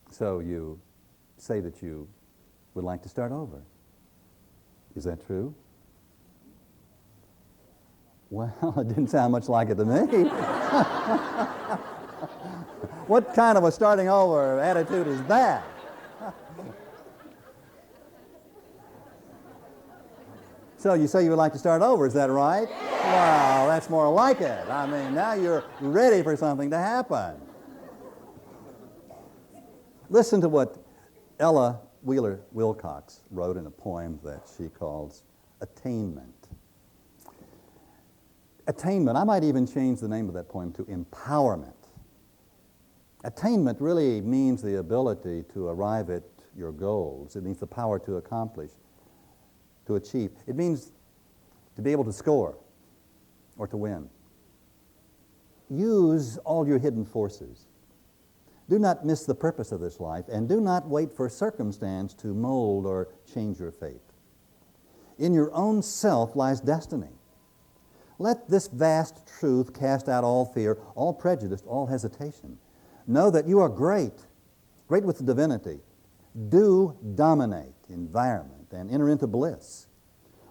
So you say that you would like to start over. Is that true? Well, it didn't sound much like it to me. What kind of a starting over attitude is that? So you say you would like to start over, is that right? Wow, that's more like it. I mean, now you're ready for something to happen. Listen to what Ella Wheeler Wilcox wrote in a poem that she calls Attainment. Attainment, I might even change the name of that poem to Empowerment. Attainment really means the ability to arrive at your goals. It means the power to accomplish, to achieve. It means to be able to score or to win. Use all your hidden forces. Do not miss the purpose of this life, and do not wait for circumstance to mold or change your fate. In your own self lies destiny. Let this vast truth cast out all fear, all prejudice, all hesitation. Know that you are great, great with the divinity. Do dominate environment and enter into bliss.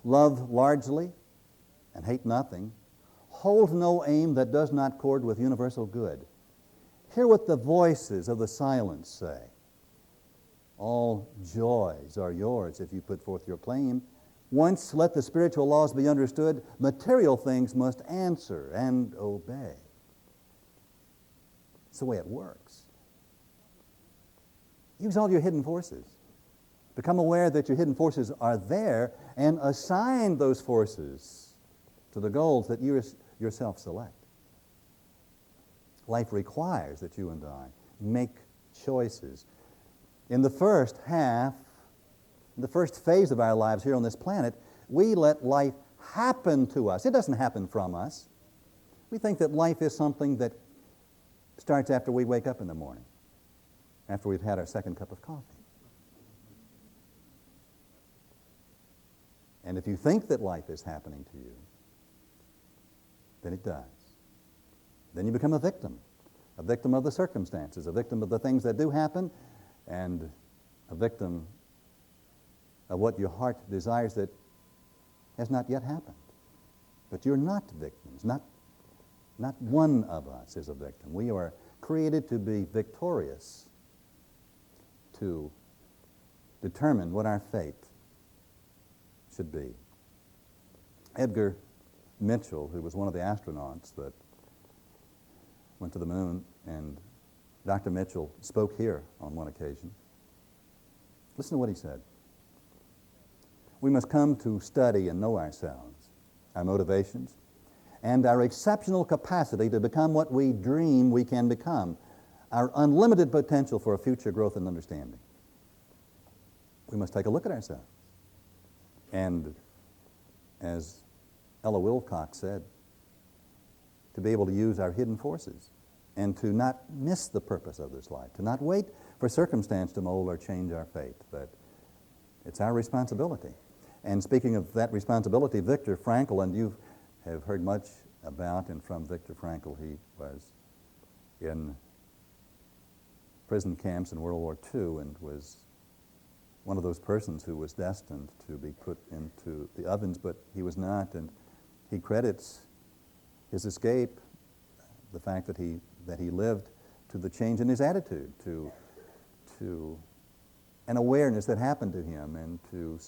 Love largely and hate nothing. Hold no aim that does not accord with universal good. Hear what the voices of the silence say. All joys are yours if you put forth your claim. Once let the spiritual laws be understood, material things must answer and obey. It's the way it works. Use all your hidden forces. Become aware that your hidden forces are there and assign those forces to the goals that you yourself select. Life requires that you and I make choices. In the first half, in the first phase of our lives here on this planet, we let life happen to us. It doesn't happen from us. We think that life is something that starts after we wake up in the morning, after we've had our second cup of coffee. And if you think that life is happening to you, then it does. Then you become a victim of the circumstances, a victim of the things that do happen, and a victim of what your heart desires that has not yet happened. But you're not victims. Not one of us is a victim. We are created to be victorious, to determine what our fate should be. Edgar Mitchell, who was one of the astronauts that went to the moon, and Dr. Mitchell spoke here on one occasion. Listen to what he said. We must come to study and know ourselves, our motivations, and our exceptional capacity to become what we dream we can become, our unlimited potential for a future growth and understanding. We must take a look at ourselves. And as Ella Wilcox said, to be able to use our hidden forces and to not miss the purpose of this life, to not wait for circumstance to mold or change our fate, that it's our responsibility. And speaking of that responsibility, Viktor Frankl, and you have heard much about and from Viktor Frankl. He was in prison camps in World War II and was one of those persons who was destined to be put into the ovens, but he was not, and he credits his escape, the fact that he lived, to the change in his attitude, to an awareness that happened to him, and to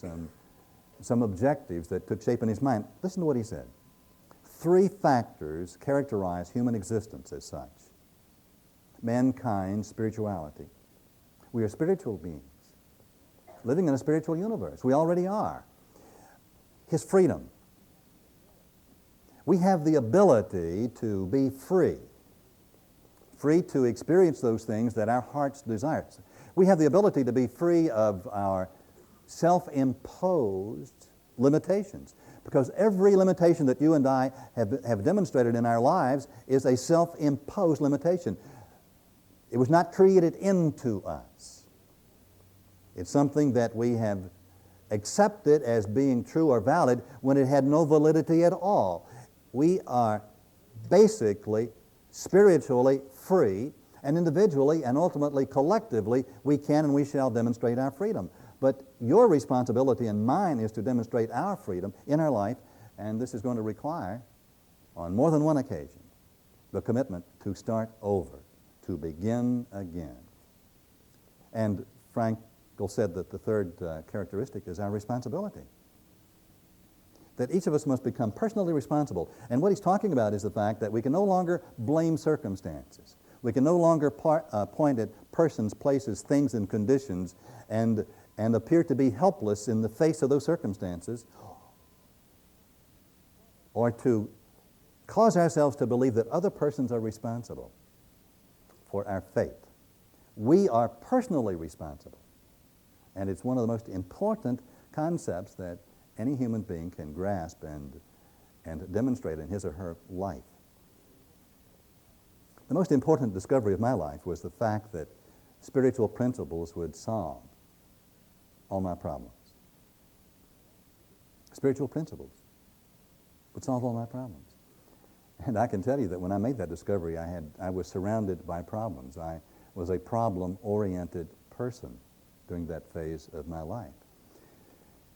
some objectives that took shape in his mind. Listen to what he said. 3 factors characterize human existence as such. Mankind, spirituality. We are spiritual beings, living in a spiritual universe. We already are. His freedom. We have the ability to be free to experience those things that our hearts desire. We have the ability to be free of our self-imposed limitations, because every limitation that you and I have demonstrated in our lives is a self-imposed limitation. It was not created into us. It's something that we have accepted as being true or valid when it had no validity at all. We are basically spiritually free, And individually and ultimately collectively, we can and we shall demonstrate our freedom. But your responsibility and mine is to demonstrate our freedom in our life, and this is going to require, on more than one occasion, the commitment to start over, to begin again. And Frankl said that the third characteristic is our responsibility. That each of us must become personally responsible. And what he's talking about is the fact that we can no longer blame circumstances. We can no longer point at persons, places, things, and conditions and appear to be helpless in the face of those circumstances, or to cause ourselves to believe that other persons are responsible for our fate. We are personally responsible. And it's one of the most important concepts that any human being can grasp and demonstrate in his or her life. The most important discovery of my life was the fact that spiritual principles would solve all my problems. Spiritual principles would solve all my problems. And I can tell you that when I made that discovery, I was surrounded by problems. I was a problem-oriented person during that phase of my life.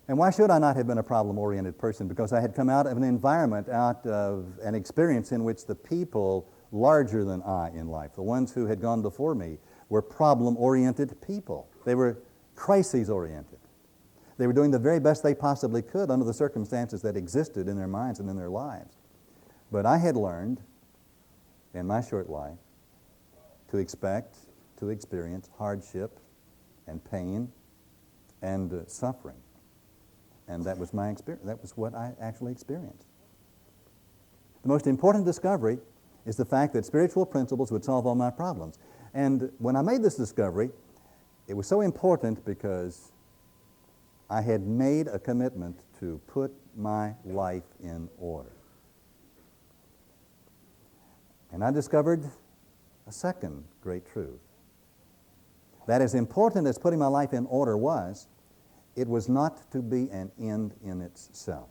And why should I not have been a problem-oriented person? Because I had come out of an environment, out of an experience in which the people larger than I in life, the ones who had gone before me, were problem-oriented people. They were crises-oriented. They were doing the very best they possibly could under the circumstances that existed in their minds and in their lives. But I had learned in my short life to expect, to experience hardship and pain and suffering. And that was my experience. That was what I actually experienced. The most important discovery is the fact that spiritual principles would solve all my problems. And when I made this discovery, it was so important because I had made a commitment to put my life in order. And I discovered a second great truth. That as important as putting my life in order was, it was not to be an end in itself.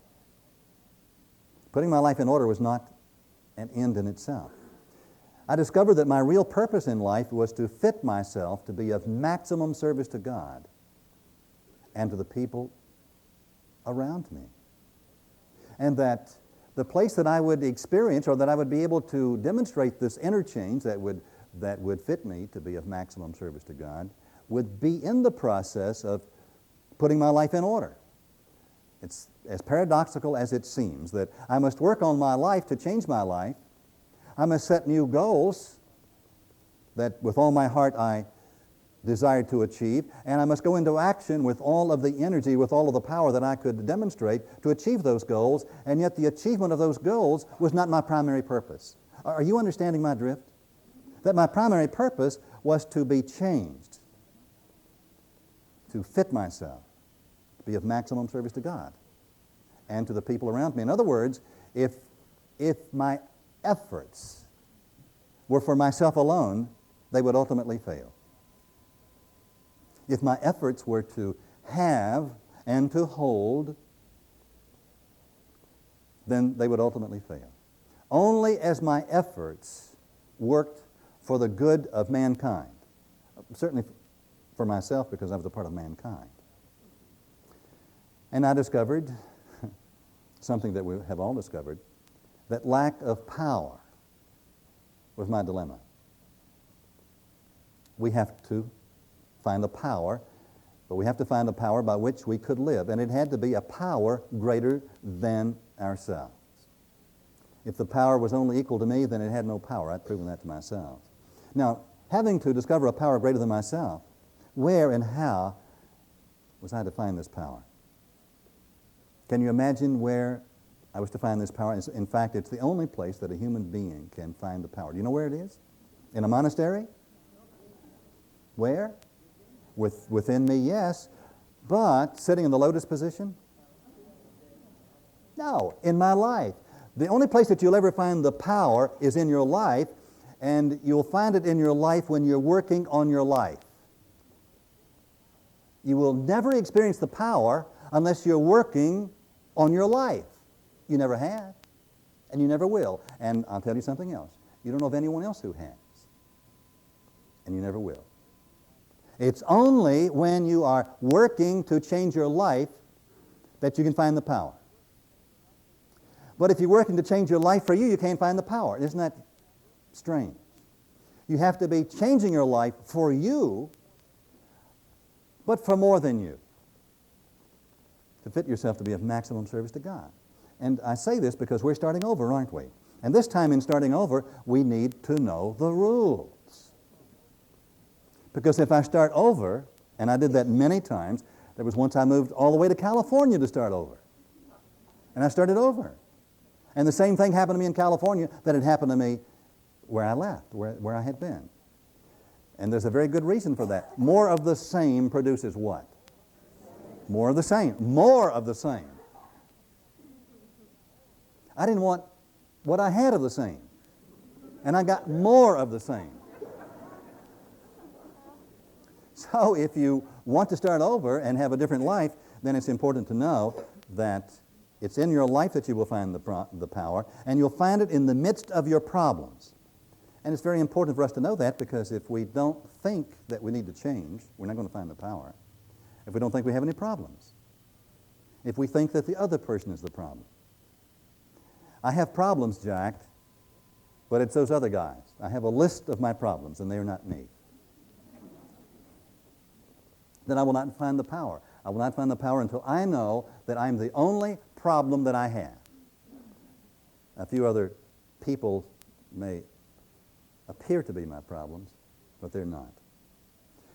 Putting my life in order was not an end in itself. I discovered that my real purpose in life was to fit myself to be of maximum service to God and to the people around me. And that the place that I would experience, or that I would be able to demonstrate this interchange that would fit me to be of maximum service to God, would be in the process of putting my life in order. It's as paradoxical as it seems that I must work on my life to change my life. I must set new goals that with all my heart I desire to achieve, and I must go into action with all of the energy, with all of the power that I could demonstrate to achieve those goals, and yet the achievement of those goals was not my primary purpose. Are you understanding my drift? That my primary purpose was to be changed, to fit myself, to be of maximum service to God and to the people around me. In other words, if my efforts were for myself alone, they would ultimately fail. If my efforts were to have and to hold, then they would ultimately fail. Only as my efforts worked for the good of mankind, certainly for myself because I was a part of mankind. And I discovered something that we have all discovered, that lack of power was my dilemma. We have to find a power, but we have to find a power by which we could live, and it had to be a power greater than ourselves. If the power was only equal to me, then it had no power. I'd proven that to myself. Now, having to discover a power greater than myself, where and how was I to find this power? Can you imagine where I was to find this power? In fact, it's the only place that a human being can find the power. Do you know where it is? In a monastery? Where? Within me, yes. But sitting in the lotus position? No, in my life. The only place that you'll ever find the power is in your life, and you'll find it in your life when you're working on your life. You will never experience the power unless you're working on your life. You never have, and you never will. And I'll tell you something else. You don't know of anyone else who has. and you never will. It's only when you are working to change your life that you can find the power. But if you're working to change your life for you, you can't find the power. Isn't that strange? You have to be changing your life for you, but for more than you, to fit yourself to be of maximum service to God. And I say this because we're starting over, aren't we? And this time in starting over, we need to know the rules. Because if I start over, and I did that many times, there was once I moved all the way to California to start over. And I started over. And the same thing happened to me in California that had happened to me where I left, where I had been. And there's a very good reason for that. More of the same produces what? More of the same. More of the same. I didn't want what I had of the same. And I got more of the same. So if you want to start over and have a different life, then it's important to know that it's in your life that you will find the power, and you'll find it in the midst of your problems. And it's very important for us to know that, because if we don't think that we need to change, we're not going to find the power. If we don't think we have any problems. If we think that the other person is the problem. I have problems, Jack, but it's those other guys. I have a list of my problems, and they are not me. Then I will not find the power. I will not find the power until I know that I'm the only problem that I have. A few other people may appear to be my problems, but they're not.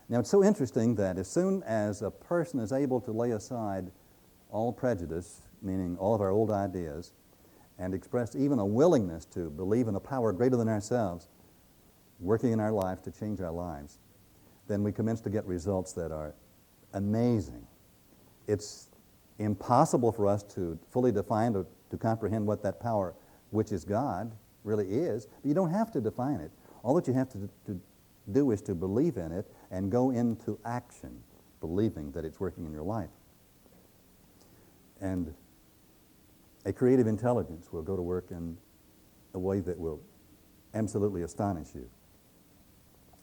Now, it's so interesting that as soon as a person is able to lay aside all prejudice, meaning all of our old ideas, and express even a willingness to believe in a power greater than ourselves, working in our lives to change our lives, then we commence to get results that are amazing. It's impossible for us to fully define or to comprehend what that power, which is God, really is, but you don't have to define it. All that you have to do is to believe in it and go into action, believing that it's working in your life. And a creative intelligence will go to work in a way that will absolutely astonish you.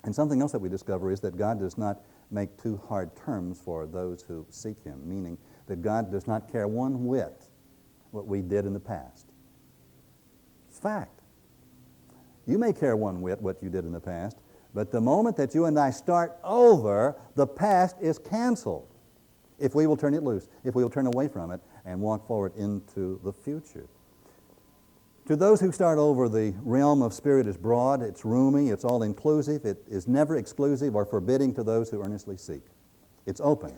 And something else that we discover is that God does not make too hard terms for those who seek Him, meaning that God does not care one whit what we did in the past. It's fact. You may care one whit what you did in the past, but the moment that you and I start over, the past is canceled. If we will turn it loose, if we will turn away from it and walk forward into the future. To those who start over, the realm of spirit is broad, it's roomy, it's all-inclusive, it is never exclusive or forbidding to those who earnestly seek. It's open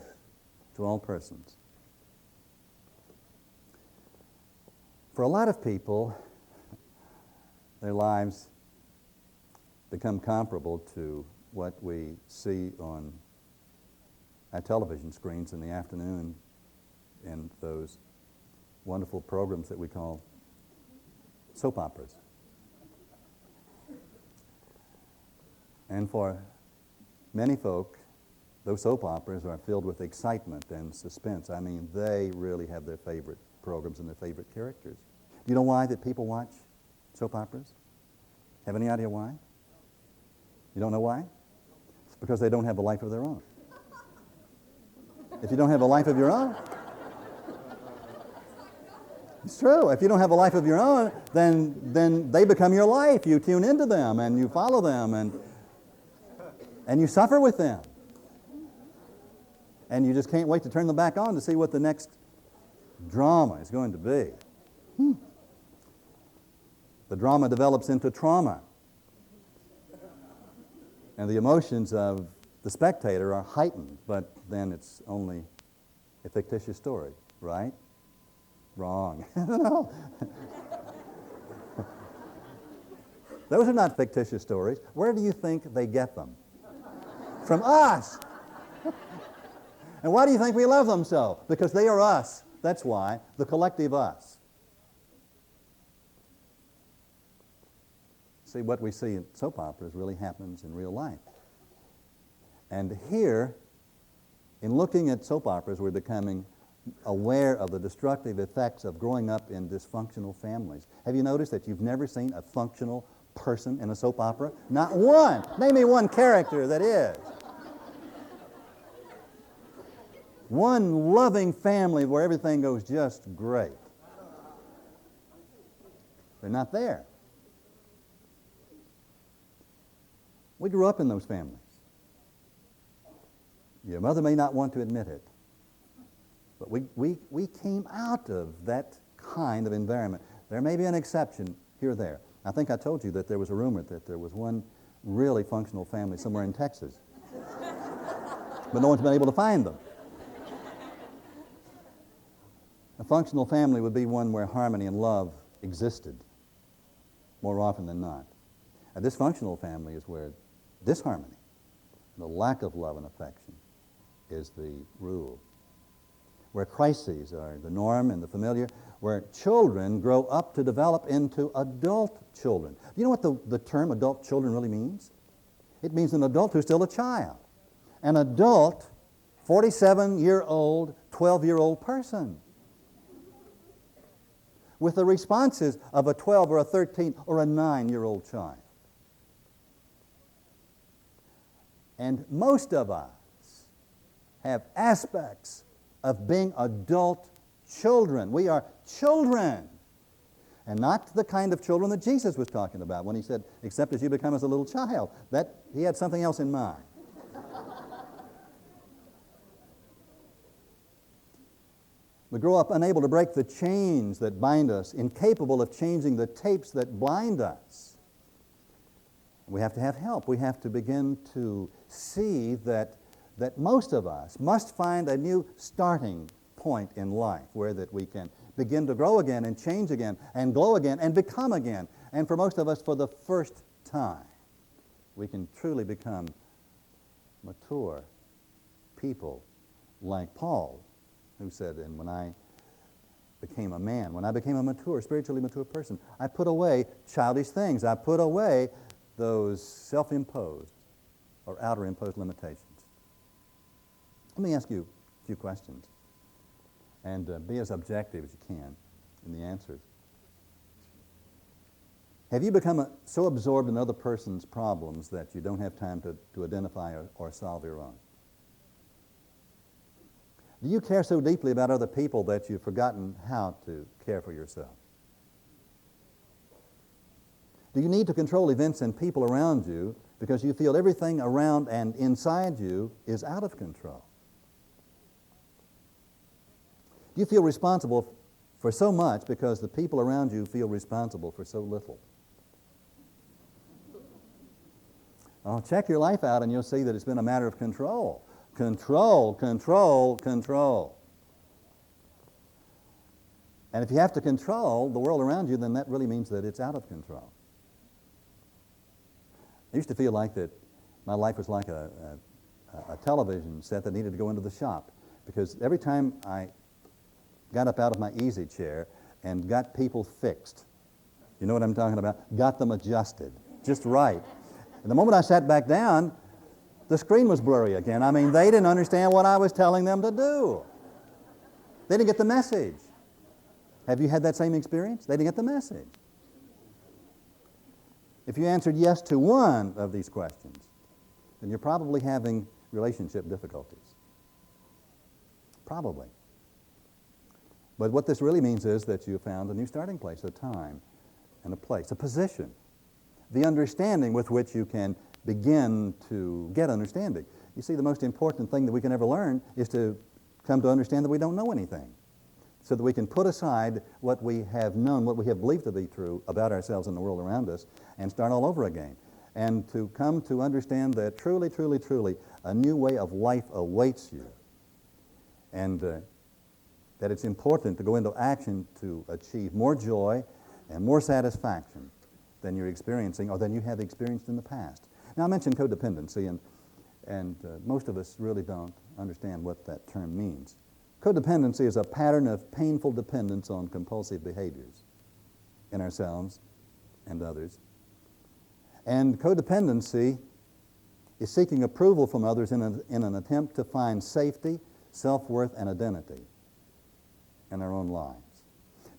to all persons. For a lot of people, their lives become comparable to what we see on our television screens in the afternoon in those wonderful programs that we call soap operas. And for many folk, those soap operas are filled with excitement and suspense. I mean, they really have their favorite programs and their favorite characters. Do you know why that people watch soap operas? Have any idea why? You don't know why? It's because they don't have a life of their own. If you don't have a life of your own, it's true. If you don't have a life of your own, then they become your life. You tune into them and you follow them and you suffer with them. And you just can't wait to turn them back on to see what the next drama is going to be. The drama develops into trauma. And the emotions of the spectator are heightened, but then it's only a fictitious story, right? Wrong. No. Those are not fictitious stories. Where do you think they get them? From us. And why do you think we love them so? Because they are us. That's why. The collective us. See, what we see in soap operas really happens in real life. And here, in looking at soap operas, we're becoming aware of the destructive effects of growing up in dysfunctional families. Have you noticed that you've never seen a functional, person in a soap opera? Not one. Name me one character that is. One loving family where everything goes just great. They're not there. We grew up in those families. Your mother may not want to admit it, but we came out of that kind of environment. There may be an exception here or there. I think I told you that there was a rumor that there was one really functional family somewhere in Texas, but no one's been able to find them. A functional family would be one where harmony and love existed more often than not. A dysfunctional family is where disharmony, the lack of love and affection, is the rule. Where crises are the norm and the familiar, where children grow up to develop into adult children. Do you know what the term adult children really means? It means an adult who's still a child. An adult, 47-year-old, 12-year-old person, with the responses of a 12 or a 13 or a 9-year-old child. And most of us have aspects of being adult children. We are children, and not the kind of children that Jesus was talking about when he said, except as you become as a little child. That he had something else in mind. We grow up unable to break the chains that bind us, incapable of changing the tapes that blind us. We have to have help. We have to begin to see that most of us must find a new starting point in life where that we can begin to grow again and change again and glow again and become again. And for most of us, for the first time, we can truly become mature people like Paul, who said, and when I became a man, when I became a mature, spiritually mature person, I put away childish things. I put away those self-imposed or outer-imposed limitations. Let me ask you a few questions, and be as objective as you can in the answers. Have you become so absorbed in other person's problems that you don't have time to identify or solve your own? Do you care so deeply about other people that you've forgotten how to care for yourself? Do you need to control events and people around you because you feel everything around and inside you is out of control? Do you feel responsible for so much because the people around you feel responsible for so little? Oh, check your life out and you'll see that it's been a matter of control. Control, control, control. And if you have to control the world around you, then that really means that it's out of control. I used to feel like that my life was like a television set that needed to go into the shop, because every time I got up out of my easy chair and got people fixed, you know what I'm talking about? Got them adjusted just right. And the moment I sat back down, the screen was blurry again. I mean, they didn't understand what I was telling them to do. They didn't get the message. Have you had that same experience? They didn't get the message. If you answered yes to one of these questions, then you're probably having relationship difficulties. Probably. But what this really means is that you found a new starting place, a time and a place, a position, the understanding with which you can begin to get understanding. You see, the most important thing that we can ever learn is to come to understand that we don't know anything, so that we can put aside what we have known, what we have believed to be true about ourselves and the world around us, and start all over again. And to come to understand that truly, truly, truly, a new way of life awaits you. And that it's important to go into action to achieve more joy and more satisfaction than you're experiencing or than you have experienced in the past. Now, I mentioned codependency, and most of us really don't understand what that term means. Codependency is a pattern of painful dependence on compulsive behaviors in ourselves and others. And codependency is seeking approval from others in an attempt to find safety, self-worth, and identity in our own lives.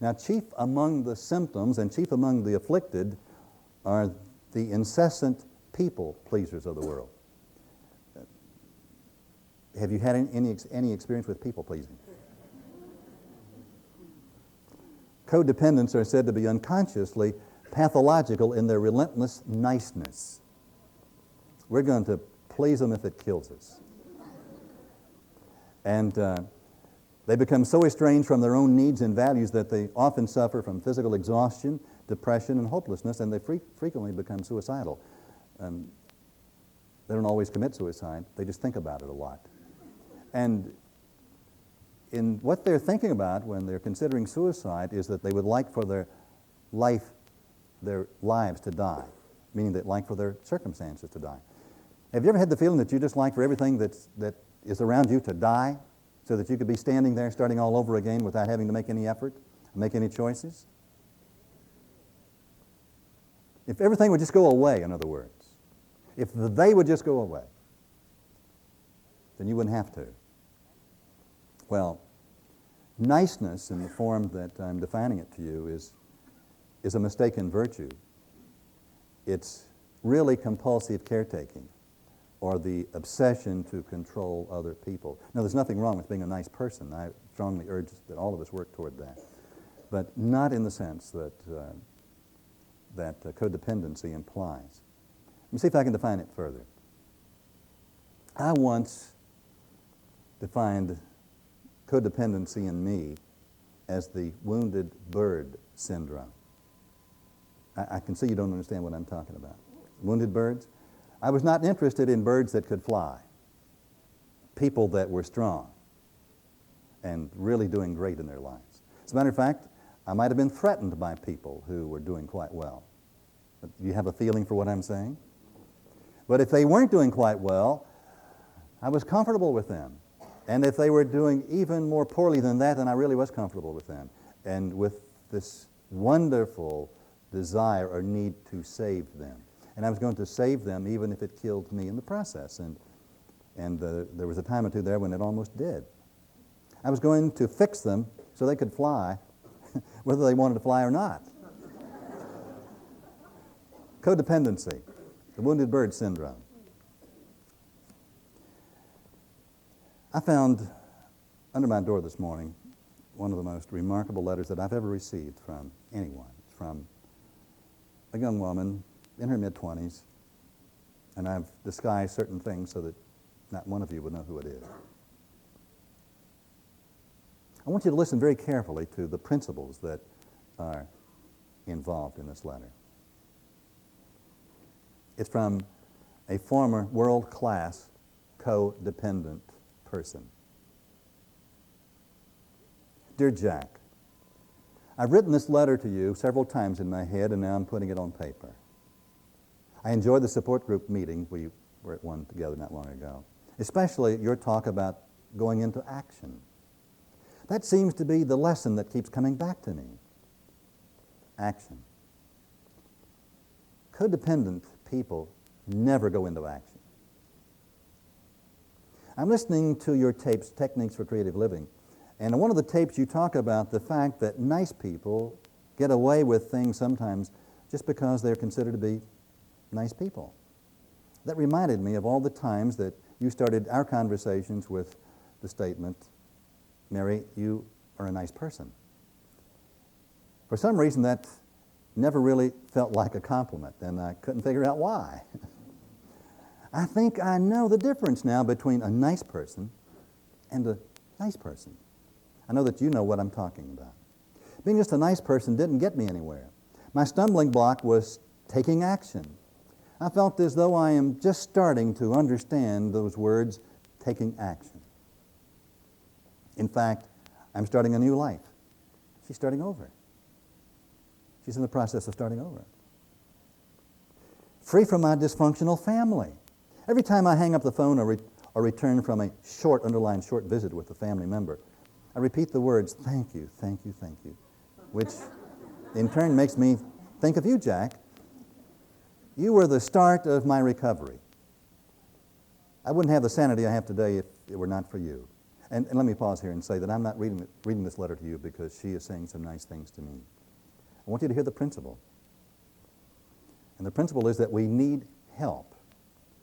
Now, chief among the symptoms and chief among the afflicted are the incessant people pleasers of the world. Have you had any experience with people pleasing? Codependents are said to be unconsciously pathological in their relentless niceness. We're going to please them if it kills us. And they become so estranged from their own needs and values that they often suffer from physical exhaustion, depression, and hopelessness, and they frequently become suicidal. They don't always commit suicide. They just think about it a lot. And in what they're thinking about when they're considering suicide is that they would like for their lives to die, meaning they'd like for their circumstances to die. Have you ever had the feeling that you just like for everything that is around you to die so that you could be standing there starting all over again without having to make any effort, make any choices? If everything would just go away, in other words, if they would just go away, then you wouldn't have to. Well, niceness in the form that I'm defining it to you is a mistaken virtue. It's really compulsive caretaking or the obsession to control other people. Now, there's nothing wrong with being a nice person. I strongly urge that all of us work toward that. But not in the sense that codependency implies. Let me see if I can define it further. I once defined codependency in me as the wounded bird syndrome. I can see you don't understand what I'm talking about. Wounded birds? I was not interested in birds that could fly, people that were strong and really doing great in their lives. As a matter of fact, I might have been threatened by people who were doing quite well. Do you have a feeling for what I'm saying? But if they weren't doing quite well, I was comfortable with them. And if they were doing even more poorly than that, then I really was comfortable with them. And with this wonderful desire or need to save them. And I was going to save them even if it killed me in the process. And there was a time or two there when it almost did. I was going to fix them so they could fly, whether they wanted to fly or not. Codependency, the wounded bird syndrome. I found under my door this morning one of the most remarkable letters that I've ever received from anyone. It's from a young woman in her mid-20s, and I've disguised certain things so that not one of you would know who it is. I want you to listen very carefully to the principles that are involved in this letter. It's from a former world-class codependent person. Dear Jack, I've written this letter to you several times in my head, and now I'm putting it on paper. I enjoyed the support group meeting. We were at one together not long ago, especially your talk about going into action. That seems to be the lesson that keeps coming back to me. Action. Codependent people never go into action. I'm listening to your tapes, Techniques for Creative Living, and in one of the tapes you talk about the fact that nice people get away with things sometimes just because they're considered to be nice people. That reminded me of all the times that you started our conversations with the statement, Mary, you are a nice person. For some reason that never really felt like a compliment, and I couldn't figure out why. I think I know the difference now between a nice person and a nice person. I know that you know what I'm talking about. Being just a nice person didn't get me anywhere. My stumbling block was taking action. I felt as though I am just starting to understand those words, taking action. In fact, I'm starting a new life. She's starting over. She's in the process of starting over. Free from my dysfunctional family. Every time I hang up the phone or return from a underlined short visit with a family member, I repeat the words, thank you, thank you, thank you, which in turn makes me think of you, Jack. You were the start of my recovery. I wouldn't have the sanity I have today if it were not for you. And let me pause here and say that I'm not reading this letter to you because she is saying some nice things to me. I want you to hear the principle. And the principle is that we need help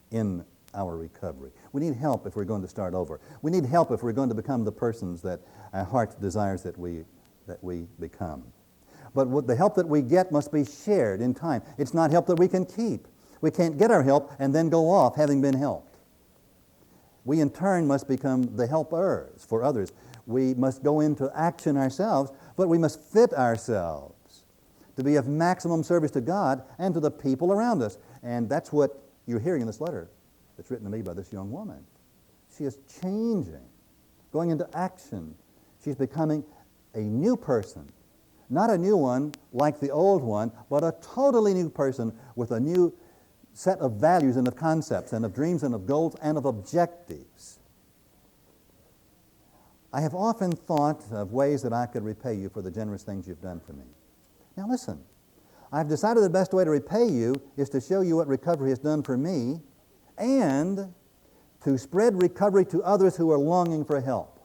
in our recovery. We need help if we're going to start over. We need help if we're going to become the persons that our heart desires that we become. But the help that we get must be shared in time. It's not help that we can keep. We can't get our help and then go off having been helped. We in turn must become the helpers for others. We must go into action ourselves, but we must fit ourselves to be of maximum service to God and to the people around us. And that's what you're hearing in this letter that's written to me by this young woman. She is changing, going into action. She's becoming a new person. Not a new one like the old one, but a totally new person with a new set of values and of concepts and of dreams and of goals and of objectives. I have often thought of ways that I could repay you for the generous things you've done for me. Now listen, I've decided the best way to repay you is to show you what recovery has done for me and to spread recovery to others who are longing for help,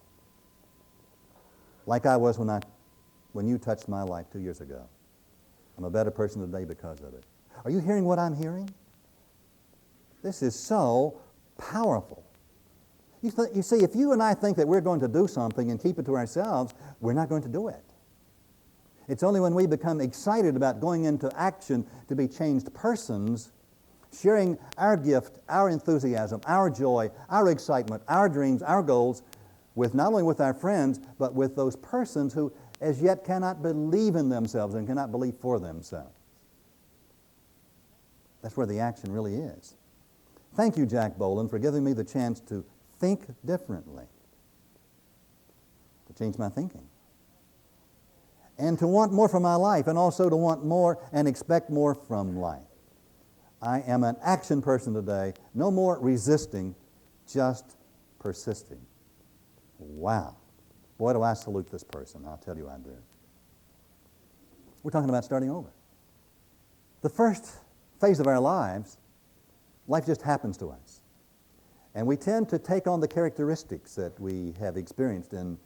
like I was when you touched my life 2 years ago. I'm a better person today because of it. Are you hearing what I'm hearing? This is so powerful. You see, if you and I think that we're going to do something and keep it to ourselves, we're not going to do it. It's only when we become excited about going into action to be changed persons, sharing our gift, our enthusiasm, our joy, our excitement, our dreams, our goals, with not only with our friends, but with those persons who as yet cannot believe in themselves and cannot believe for themselves. That's where the action really is. Thank you, Jack Boland, for giving me the chance to think differently, to change my thinking, and to want more from my life, and also to want more and expect more from life. I am an action person today, no more resisting, just persisting. Wow. Boy, do I salute this person. I'll tell you I do. We're talking about starting over. The first phase of our lives, life just happens to us. And we tend to take on the characteristics that we have experienced in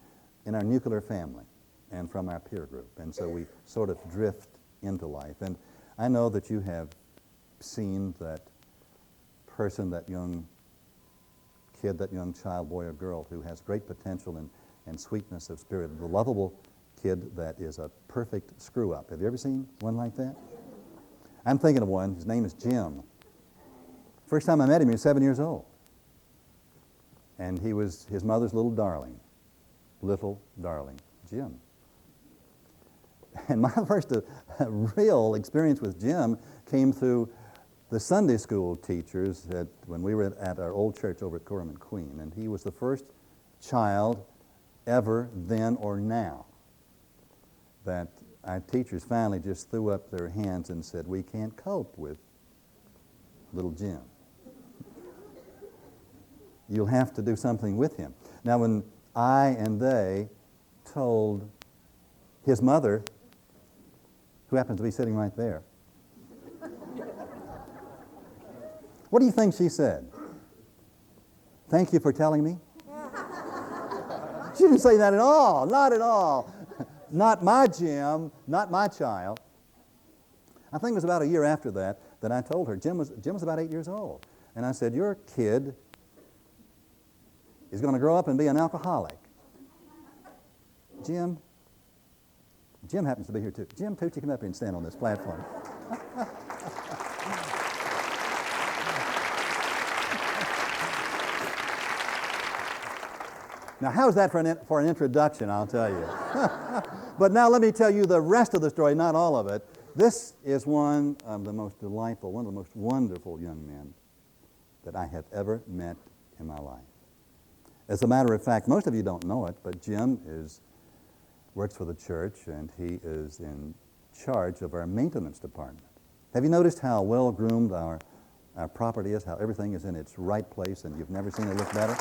our nuclear family and from our peer group. And so we sort of drift into life. And I know that you have seen that person, that young kid, that young child, boy or girl, who has great potential and sweetness of spirit, the lovable kid that is a perfect screw-up. Have you ever seen one like that? I'm thinking of one. His name is Jim. First time I met him, he was 7 years old. And he was his mother's little darling, Jim. And my first real experience with Jim came through the Sunday school teachers when we were at our old church over at Coram and Queen. And he was the first child ever, then or now, that our teachers finally just threw up their hands and said, we can't cope with little Jim. You'll have to do something with him. Now, when I and they told his mother, who happens to be sitting right there, what do you think she said? Thank you for telling me? She didn't say that at all, not at all. Not my Jim, not my child. I think it was about a year after that I told her, Jim was about 8 years old. And I said, your kid is going to grow up and be an alcoholic. Jim happens to be here too. Jim Tucci, come up here and stand on this platform. Now, how's that for an introduction, I'll tell you. But now let me tell you the rest of the story, not all of it. This is one of the most delightful, one of the most wonderful young men that I have ever met in my life. As a matter of fact, most of you don't know it, but Jim works for the church, and he is in charge of our maintenance department. Have you noticed how well-groomed our property is, how everything is in its right place, and you've never seen it look better?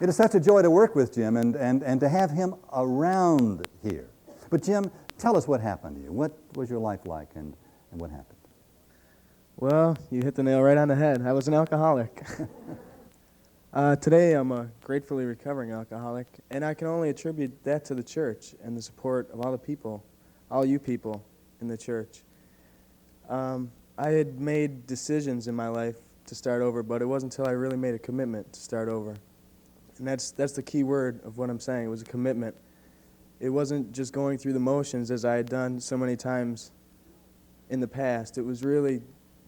It is such a joy to work with Jim and to have him around here. But Jim, tell us what happened to you. What was your life like and what happened? Well, you hit the nail right on the head. I was an alcoholic. Today I'm a gratefully recovering alcoholic, and I can only attribute that to the church and the support of all the people, all you people in the church. I had made decisions in my life to start over, but it wasn't until I really made a commitment to start over. And that's the key word of what I'm saying. It was a commitment. It wasn't just going through the motions as I had done so many times in the past. It was really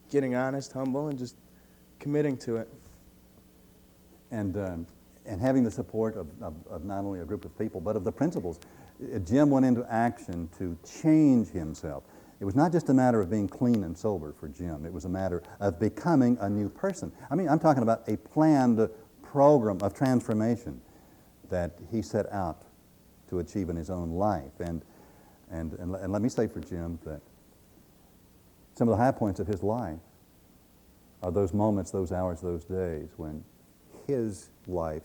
getting honest, humble, and just committing to it. And having the support of not only a group of people, but of the principals. Jim went into action to change himself. It was not just a matter of being clean and sober for Jim. It was a matter of becoming a new person. I mean, I'm talking about a planned program of transformation that he set out to achieve in his own life. And let me say for Jim that some of the high points of his life are those moments, those hours, those days when his life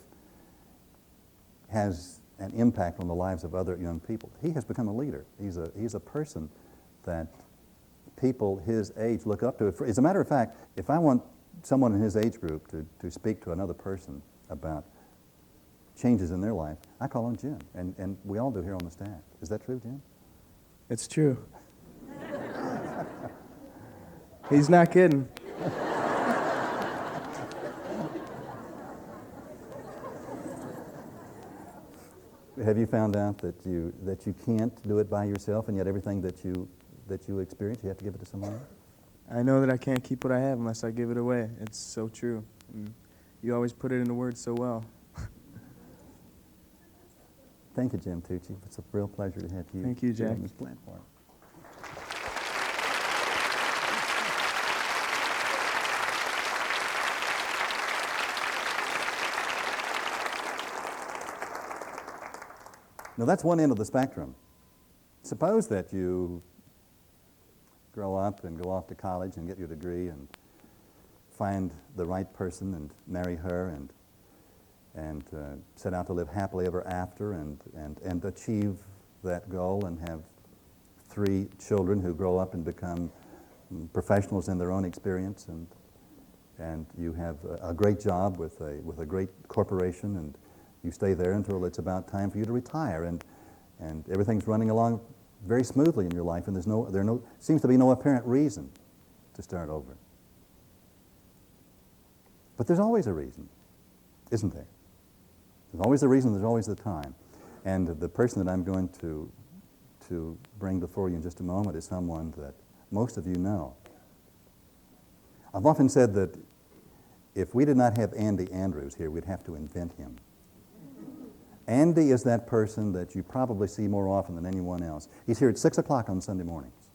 has an impact on the lives of other young people. He has become a leader. He's a person that people his age look up to. As a matter of fact, if I want someone in his age group to speak to another person about changes in their life, I call on Jim, and we all do here on the staff. Is that true, Jim? It's true. He's not kidding. Have you found out that you can't do it by yourself, and yet everything that you experience, you have to give it to someone else? I know that I can't keep what I have unless I give it away. It's so true. And you always put it into words so well. Thank you, Jim Tucci. It's a real pleasure to have you. Thank you, Jack. On this platform. Now, that's one end of the spectrum. Suppose that you grow up and go off to college and get your degree and find the right person and marry her and set out to live happily ever after and achieve that goal and have 3 children who grow up and become professionals in their own experience, and you have a great job with a great corporation, and you stay there until it's about time for you to retire, and everything's running along very smoothly in your life, and there seems to be no apparent reason to start over. But there's always a reason, isn't there? There's always a reason, there's always the time. And the person that I'm going to bring before you in just a moment is someone that most of you know. I've often said that if we did not have Andy Andrews here, we'd have to invent him. Andy is that person that you probably see more often than anyone else. He's here at 6 o'clock on Sunday mornings.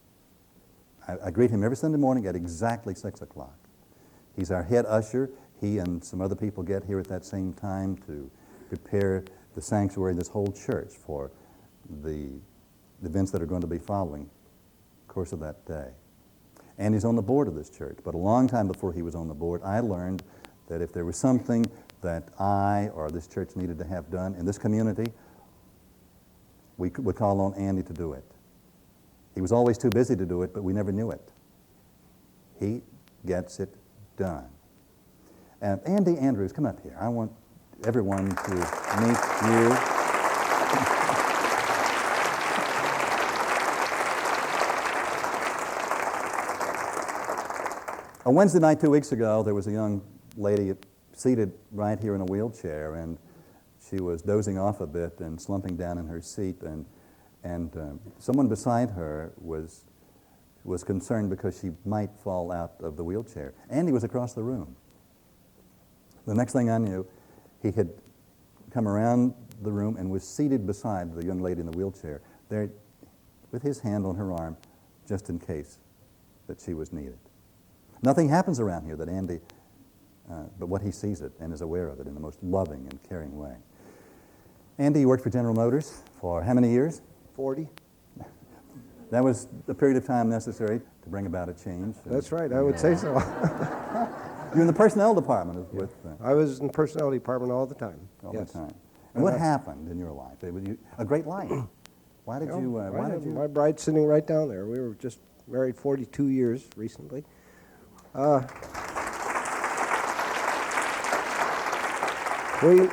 I greet him every Sunday morning at exactly 6 o'clock. He's our head usher. He and some other people get here at that same time to prepare the sanctuary, this whole church, for the events that are going to be following the course of that day. And he's on the board of this church. But a long time before he was on the board, I learned that if there was something that I or this church needed to have done in this community, we would call on Andy to do it. He was always too busy to do it, but we never knew it. He gets it done. And Andy Andrews, come up here. I want everyone to meet you. A Wednesday night 2 weeks ago, there was a young lady seated right here in a wheelchair, and she was dozing off a bit and slumping down in her seat, and someone beside her was concerned because she might fall out of the wheelchair. Andy was across the room. The next thing I knew, he had come around the room and was seated beside the young lady in the wheelchair, there with his hand on her arm, just in case that she was needed. Nothing happens around here that Andy, but what he sees it and is aware of it in the most loving and caring way. Andy, you worked for General Motors for how many years? 40. That was the period of time necessary to bring about a change. That's right, I would say so. You're in the personnel department with... I was in the personnel department all the time. all yes. the time. And what happened in your life? A great life. Why did you... My bride's sitting right down there. We were just married 42 years recently. We,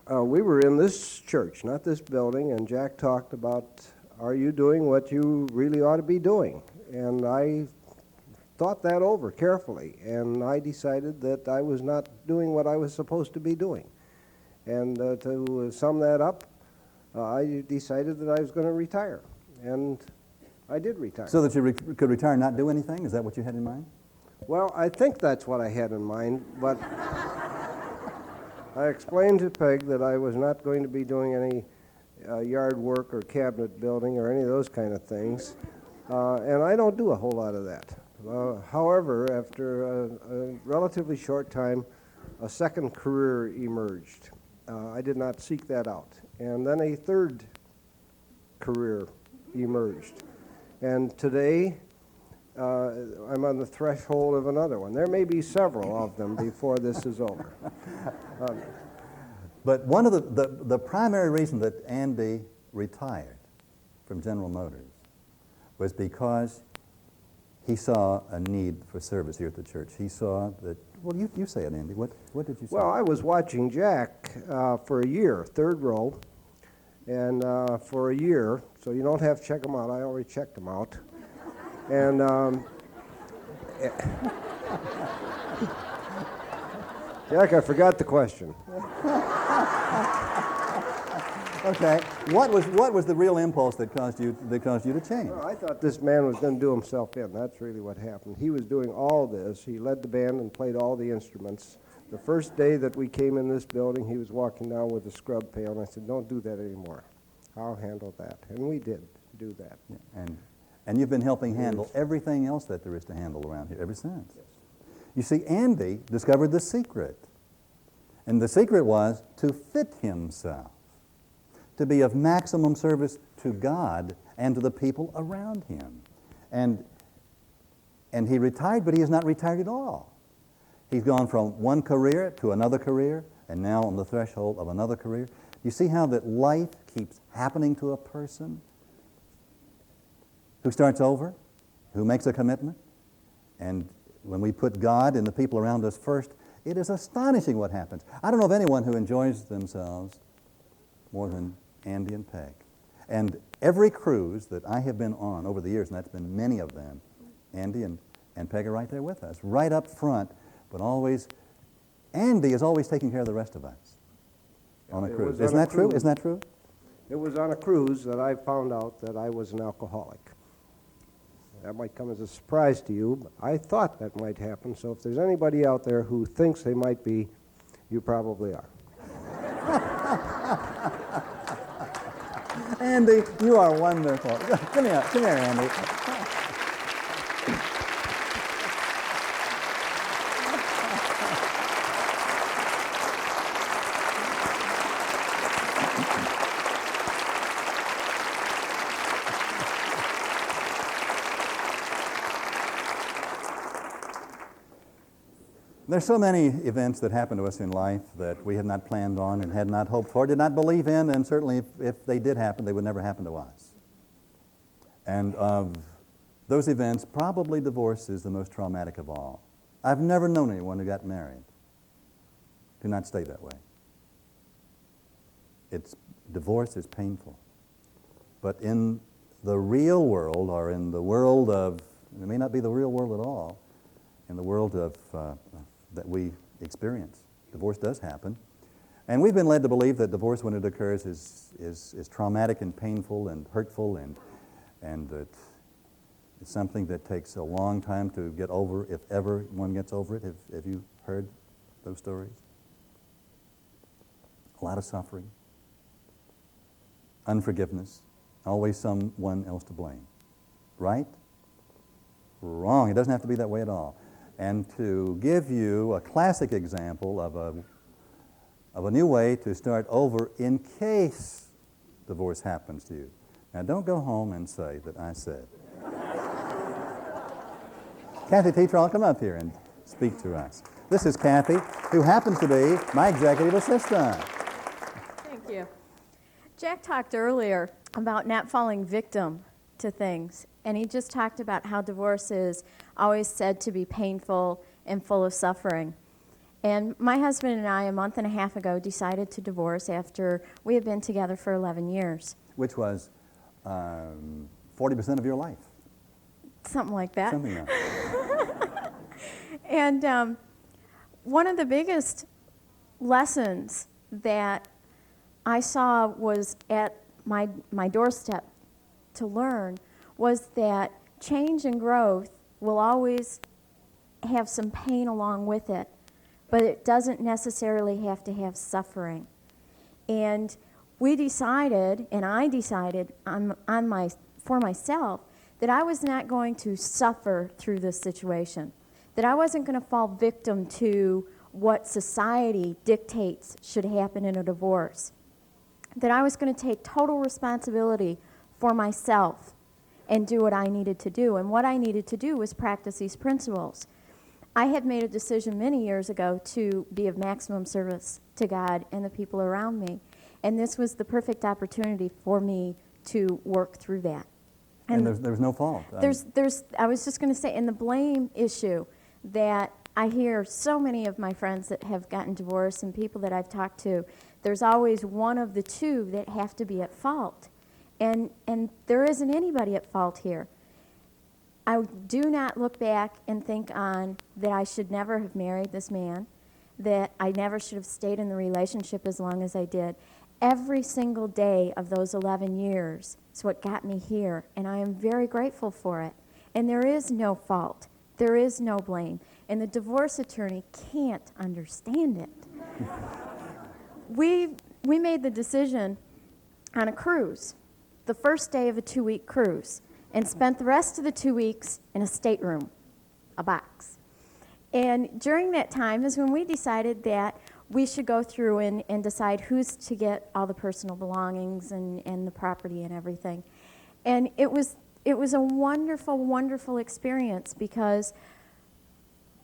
we were in this church, not this building, and Jack talked about, are you doing what you really ought to be doing? And I thought that over carefully, and I decided that I was not doing what I was supposed to be doing. And to sum that up, I decided that I was going to retire, and I did retire. So that you could retire and not do anything? Is that what you had in mind? Well, I think that's what I had in mind, but I explained to Peg that I was not going to be doing any yard work or cabinet building or any of those kind of things, and I don't do a whole lot of that. However, after a relatively short time, a second career emerged. I did not seek that out. And then a third career emerged. And today, I'm on the threshold of another one. There may be several of them before this is over. But one of the primary reason that Andy retired from General Motors was because he saw a need for service here at the church. He saw that, well, you say it, Andy. What did you say? Well, I was watching Jack for a year, third row, and for a year, so you don't have to check them out. I already checked them out. And Jack, I forgot the question. Okay. What was the real impulse that caused you to change? Well, I thought this man was going to do himself in. That's really what happened. He was doing all this. He led the band and played all the instruments. The first day that we came in this building, he was walking down with a scrub pail, and I said, "Don't do that anymore. I'll handle that." And we did do that. Yeah, and you've been helping handle everything else that there is to handle around here ever since. Yes. You see, Andy discovered the secret. And the secret was to fit himself, to be of maximum service to God and to the people around him. And he retired, but he has not retired at all. He's gone from one career to another career, and now on the threshold of another career. You see how that life keeps happening to a person who starts over, who makes a commitment? And when we put God and the people around us first, it is astonishing what happens. I don't know of anyone who enjoys themselves more than Andy and Peg. And every cruise that I have been on over the years, and that's been many of them, Andy and Peg are right there with us, right up front, but always, Andy is always taking care of the rest of us on a It cruise. was Isn't on a that true? cruise. Isn't that true? It was on a cruise that I found out that I was an alcoholic. That might come as a surprise to you, but I thought that might happen, so if there's anybody out there who thinks they might be, you probably are. Andy, you are wonderful. Come here, Andy. There's so many events that happen to us in life that we had not planned on and had not hoped for, did not believe in, and certainly if they did happen, they would never happen to us. And of those events, probably divorce is the most traumatic of all. I've never known anyone who got married to not stay that way. Divorce is painful. But in the real world, or in the world of, it may not be the real world at all, in the world of that we experience, divorce does happen. And we've been led to believe that divorce, when it occurs, is traumatic and painful and hurtful, and that it's something that takes a long time to get over, if ever one gets over it. Have you heard those stories? A lot of suffering, unforgiveness, always someone else to blame. Right? Wrong. It doesn't have to be that way at all. And to give you a classic example of a new way to start over in case divorce happens to you. Now, don't go home and say that I said. Kathy Tetrall, come up here and speak to us. This is Kathy, who happens to be my executive assistant. Thank you. Jack talked earlier about not falling victim to things, and he just talked about how divorce is always said to be painful and full of suffering. And my husband and I, a month and a half ago, decided to divorce after we had been together for 11 years. Which was 40% of your life. Something like that. Something like that. And one of the biggest lessons that I saw was at my doorstep to learn was that change and growth will always have some pain along with it, but it doesn't necessarily have to have suffering. And we decided, and I decided for myself, that I was not going to suffer through this situation, that I wasn't going to fall victim to what society dictates should happen in a divorce, that I was going to take total responsibility for myself and do what I needed to do. And what I needed to do was practice these principles. I had made a decision many years ago to be of maximum service to God and the people around me. And this was the perfect opportunity for me to work through that. And there's no fault. I was just going to say, in the blame issue, that I hear so many of my friends that have gotten divorced and people that I've talked to, there's always one of the two that have to be at fault. And there isn't anybody at fault here. I do not look back and think on that I should never have married this man, that I never should have stayed in the relationship as long as I did. Every single day of those 11 years is what got me here, and I am very grateful for it. And there is no fault. There is no blame. And the divorce attorney can't understand it. We made the decision on a cruise, the first day of a 2-week cruise, and spent the rest of the 2 weeks in a stateroom, a box. And during that time is when we decided that we should go through and decide who's to get all the personal belongings and the property and everything. And it was a wonderful, wonderful experience because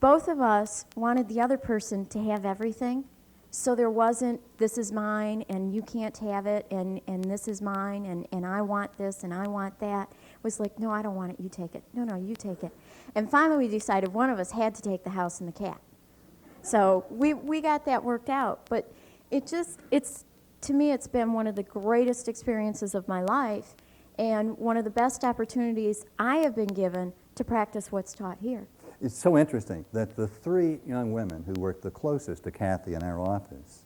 both of us wanted the other person to have everything. So there wasn't, this is mine and you can't have it, and this is mine and I want this and I want that. It was like, no, I don't want it, you take it. No, you take it. And finally we decided one of us had to take the house and the cat. So we got that worked out. But to me, it's been one of the greatest experiences of my life and one of the best opportunities I have been given to practice what's taught here. It's so interesting that the 3 young women who work the closest to Kathy in our office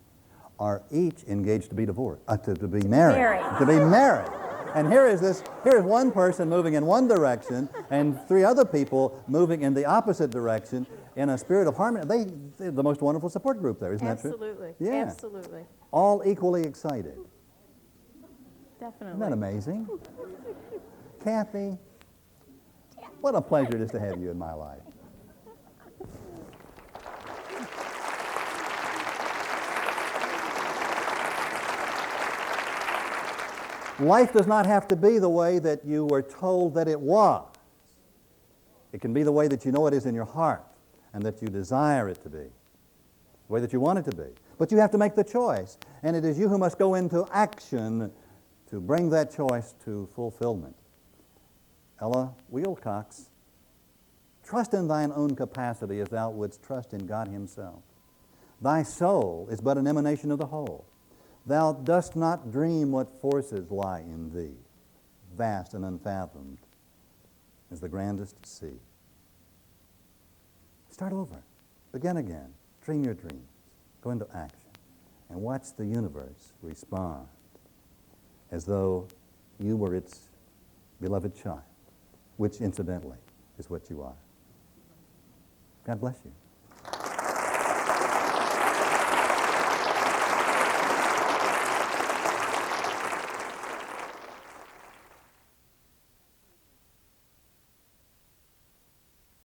are each engaged to be divorced, to be married. To be married. And here is one person moving in one direction and 3 other people moving in the opposite direction in a spirit of harmony. They're the most wonderful support group there, isn't that true? Absolutely. Yeah. Absolutely. All equally excited. Definitely. Isn't that amazing? Kathy, what a pleasure it is to have you in my life. Life does not have to be the way that you were told that it was. It can be the way that you know it is in your heart and that you desire it to be, the way that you want it to be. But you have to make the choice, and it is you who must go into action to bring that choice to fulfillment. Ella Wilcox, trust in thine own capacity as thou wouldst trust in God himself. Thy soul is but an emanation of the whole. Thou dost not dream what forces lie in thee, vast and unfathomed as the grandest sea. Start over. Begin again. Dream your dreams. Go into action. And watch the universe respond as though you were its beloved child, which incidentally is what you are. God bless you.